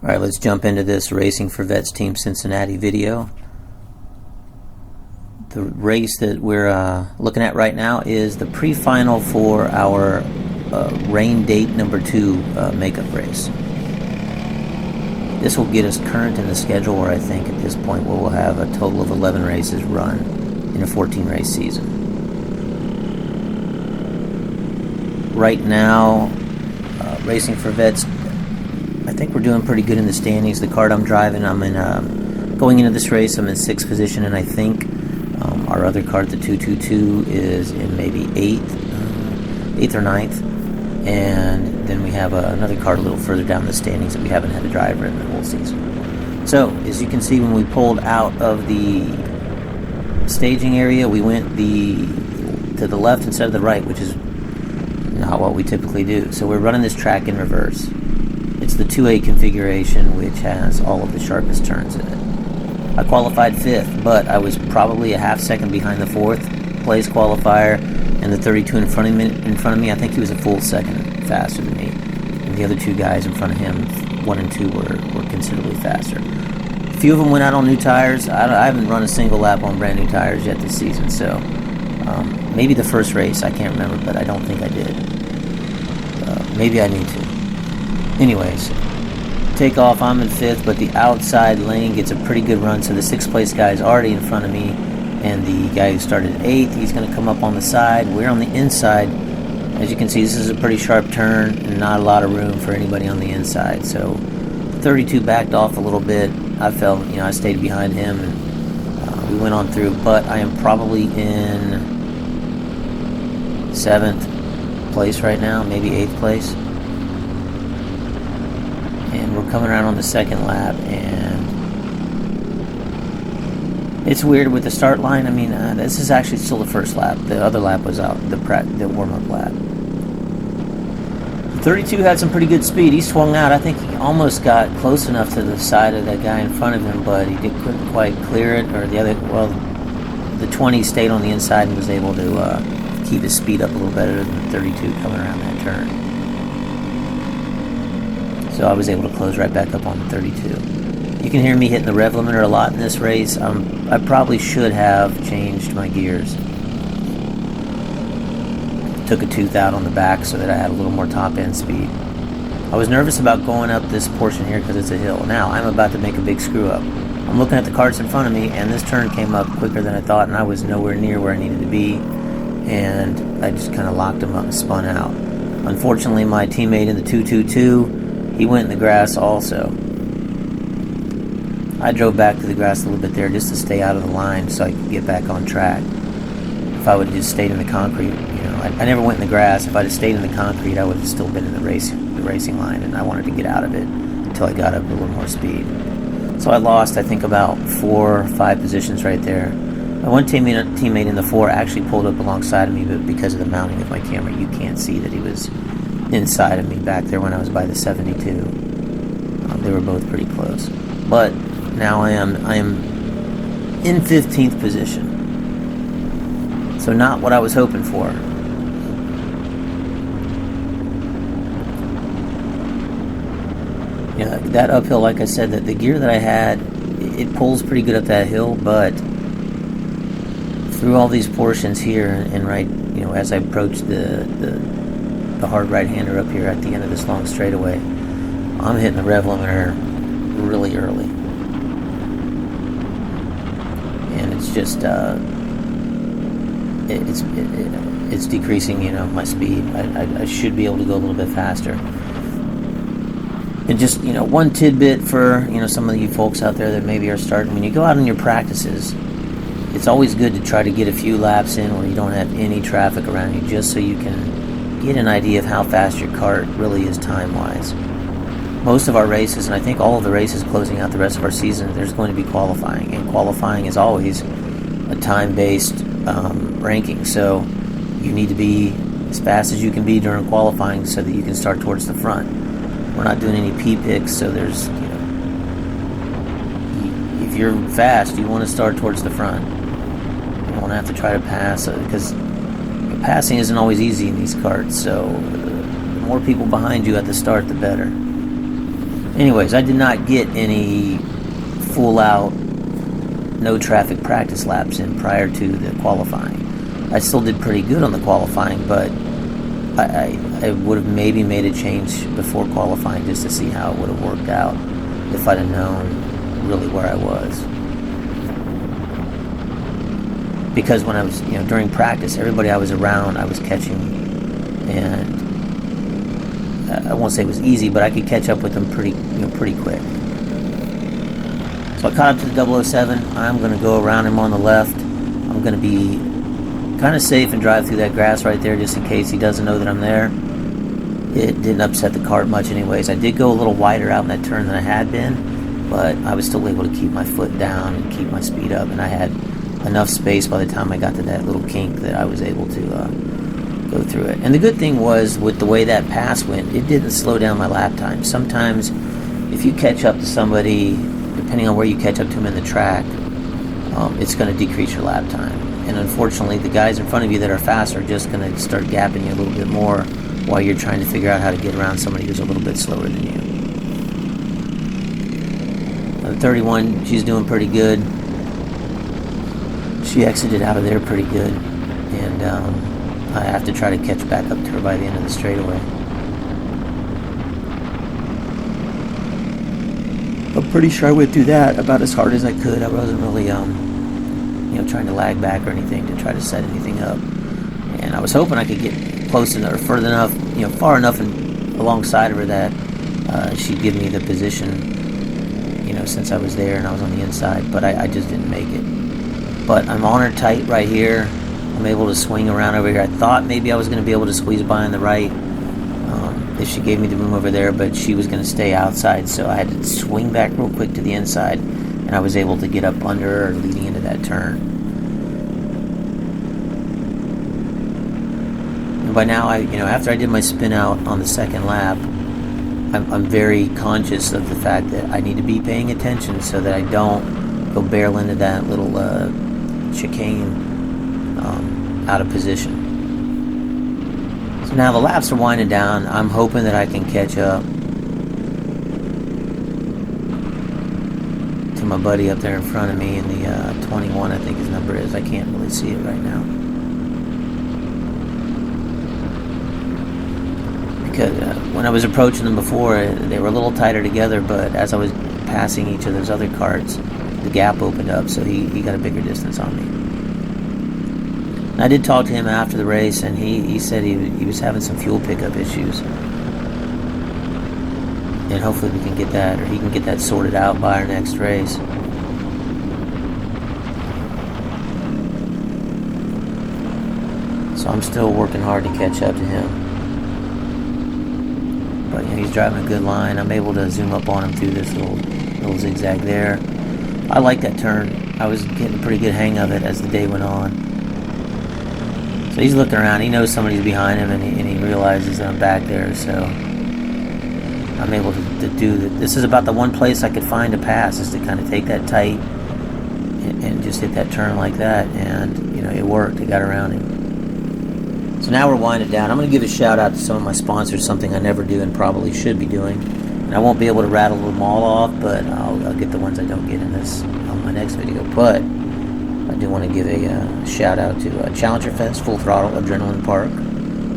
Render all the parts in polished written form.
Alright, let's jump into this Racing for Vets Team Cincinnati video. The race that we're looking at right now is the pre-final for our rain date number 2 makeup race. This will get us current in the schedule, where I think at this point we'll have a total of 11 races run in a 14 race season. Right now, Racing for Vets, I think we're doing pretty good in the standings. The kart I'm driving, I'm in, going into this race, I'm in 6th position, and I think our other kart, the 222, is in maybe 8th or 9th. And then we have another kart a little further down the standings that we haven't had a driver in the whole season. So, as you can see, when we pulled out of the staging area, we went to the left instead of the right, which is not what we typically do. So we're running this track in reverse. It's the 2A configuration, which has all of the sharpest turns in it. I qualified 5th, but I was probably a half second behind the 4th place qualifier, and the 32 in front of me, I think he was a full second faster than me. And the other 2 guys in front of him, 1 and 2, were considerably faster. A few of them went out on new tires. I haven't run a single lap on brand new tires yet this season, so maybe the first race, I can't remember, but I don't think I did. Maybe I need to. Anyways, take off, I'm in 5th, but the outside lane gets a pretty good run, so the 6th place guy is already in front of me, and the guy who started 8th, he's going to come up on the side. We're on the inside. As you can see, this is a pretty sharp turn, and not a lot of room for anybody on the inside, so 32 backed off a little bit. I felt, I stayed behind him, and we went on through, but I am probably in 7th place right now, maybe 8th place. And we're coming around on the 2nd lap, and it's weird with the start line. I mean, this is actually still the first lap. The other lap was out, the warm-up lap. The 32 had some pretty good speed. He swung out. I think he almost got close enough to the side of that guy in front of him, but he couldn't quite clear it. Or the 20 stayed on the inside and was able to keep his speed up a little better than the 32 coming around that turn. So I was able to close right back up on the 32. You can hear me hitting the rev limiter a lot in this race. I probably should have changed my gears. Took a tooth out on the back so that I had a little more top end speed. I was nervous about going up this portion here because it's a hill. Now I'm about to make a big screw up. I'm looking at the karts in front of me, and this turn came up quicker than I thought, and I was nowhere near where I needed to be, and I just kind of locked them up and spun out. Unfortunately, my teammate in the 222, he went in the grass also. I drove back to the grass a little bit there just to stay out of the line so I could get back on track. If I would have just stayed in the concrete, I never went in the grass. If I'd have stayed in the concrete, I would have still been in the racing line, and I wanted to get out of it until I got up a little more speed. So I lost, I think, about 4 or 5 positions right there. My one teammate in the 4 actually pulled up alongside of me, but because of the mounting of my camera, you can't see that he was inside of me back there when I was by the 72. They were both pretty close. But now I am in 15th position. So not what I was hoping for. That uphill, like I said, that the gear that I had, it pulls pretty good up that hill, but through all these portions here, and right, as I approach the hard right-hander up here at the end of this long straightaway, I'm hitting the rev limiter really early. And it's just, it's decreasing, my speed. I should be able to go a little bit faster. And just, one tidbit for, some of you folks out there that maybe are starting, when you go out on your practices, it's always good to try to get a few laps in where you don't have any traffic around you, just so you can get an idea of how fast your kart really is time-wise. Most of our races, and I think all of the races closing out the rest of our season, there's going to be qualifying, and qualifying is always a time-based ranking, so you need to be as fast as you can be during qualifying so that you can start towards the front. We're not doing any P-picks, so there's, if you're fast, you want to start towards the front. You don't want to have to try to pass, because passing isn't always easy in these karts, so the more people behind you at the start, the better. Anyways, I did not get any full out no traffic practice laps in prior to the qualifying. I still did pretty good on the qualifying, but I would have maybe made a change before qualifying just to see how it would have worked out if I'd have known really where I was. Because when I was, during practice, everybody I was around, I was catching, and I won't say it was easy, but I could catch up with them pretty quick. So I caught up to the 007. I'm going to go around him on the left. I'm going to be kind of safe and drive through that grass right there just in case he doesn't know that I'm there. It didn't upset the kart much anyways. I did go a little wider out in that turn than I had been, but I was still able to keep my foot down and keep my speed up, and I had enough space by the time I got to that little kink that I was able to go through it. And the good thing was, with the way that pass went, it didn't slow down my lap time. Sometimes if you catch up to somebody, depending on where you catch up to them in the track, it's going to decrease your lap time. And unfortunately, the guys in front of you that are fast are just going to start gapping you a little bit more while you're trying to figure out how to get around somebody who's a little bit slower than you. The 31, she's doing pretty good. She exited out of there pretty good, and I have to try to catch back up to her by the end of the straightaway. I'm pretty sure I went through that about as hard as I could. I wasn't really, trying to lag back or anything to try to set anything up. And I was hoping I could get close enough, or further enough, far enough and alongside of her that she'd give me the position, since I was there and I was on the inside. But I just didn't make it. But I'm on her tight right here. I'm able to swing around over here. I thought maybe I was going to be able to squeeze by on the right if she gave me the room over there, but she was going to stay outside, so I had to swing back real quick to the inside, and I was able to get up under her leading into that turn. And by now, after I did my spin out on the second lap, I'm very conscious of the fact that I need to be paying attention so that I don't go barrel into that little chicane out of position. So now the laps are winding down. I'm hoping that I can catch up to my buddy up there in front of me in the 21, I think his number is. I can't really see it right now. Because when I was approaching them before, they were a little tighter together, but as I was passing each of those other karts, the gap opened up, so he got a bigger distance on me. And I did talk to him after the race, and he said he was having some fuel pickup issues. And hopefully we can get that, or he can get that sorted out by our next race. So I'm still working hard to catch up to him. But he's driving a good line. I'm able to zoom up on him through this little zigzag there. I like that turn. I was getting a pretty good hang of it as the day went on. So he's looking around. He knows somebody's behind him, and he realizes that I'm back there. So I'm able to do that. This is about the one place I could find to pass, is to kind of take that tight and just hit that turn like that. And it worked. It got around him. So now we're winding down. I'm going to give a shout out to some of my sponsors, something I never do and probably should be doing. And I won't be able to rattle them all off, but I'll get the ones I don't get in this on my next video. But I do want to give a shout out to Challenger Fest, Full Throttle, Adrenaline Park,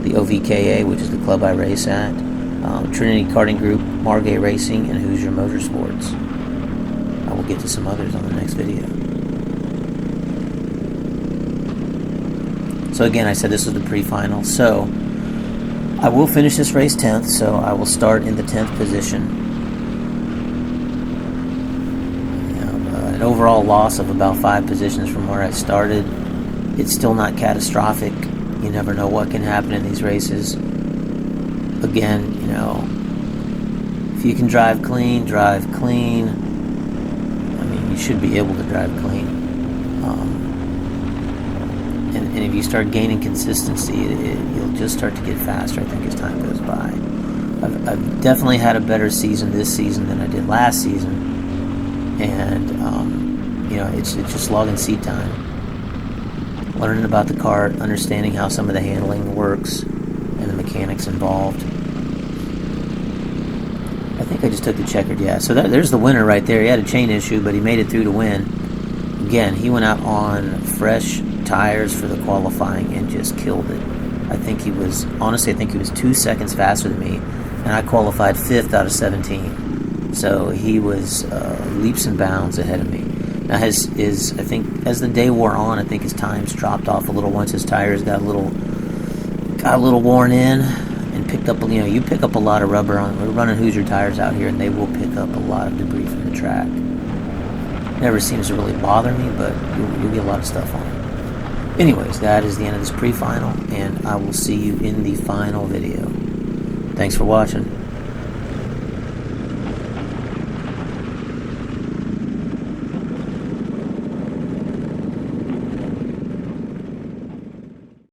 the OVKA, which is the club I race at, Trinity Karting Group, Margay Racing, and Hoosier Motorsports. I will get to some others on the next video. So again, I said this was the pre-final. So I will finish this race 10th, so I will start in the 10th position. An overall loss of about 5 positions from where I started. It's still not catastrophic. You never know what can happen in these races. Again, if you can drive clean, drive clean. I mean, you should be able to drive clean. And if you start gaining consistency, you'll just start to get faster, I think, as time goes by. I've definitely had a better season this season than I did last season. And, it's just logging seat time. Learning about the kart, understanding how some of the handling works, and the mechanics involved. I think I just took the checkered, yeah. So there's the winner right there. He had a chain issue, but he made it through to win. Again, he went out on fresh tires for the qualifying and just killed it. I think he was 2 seconds faster than me, and I qualified 5th out of 17. So he was leaps and bounds ahead of me. Now I think as the day wore on, I think his times dropped off a little once his tires got a little worn in, and picked up, you pick up a lot of rubber we're running Hoosier tires out here, and they will pick up a lot of debris from the track. Never seems to really bother me, but you'll get a lot of stuff on it. Anyways, that is the end of this pre-final, and I will see you in the final video. Thanks for watching.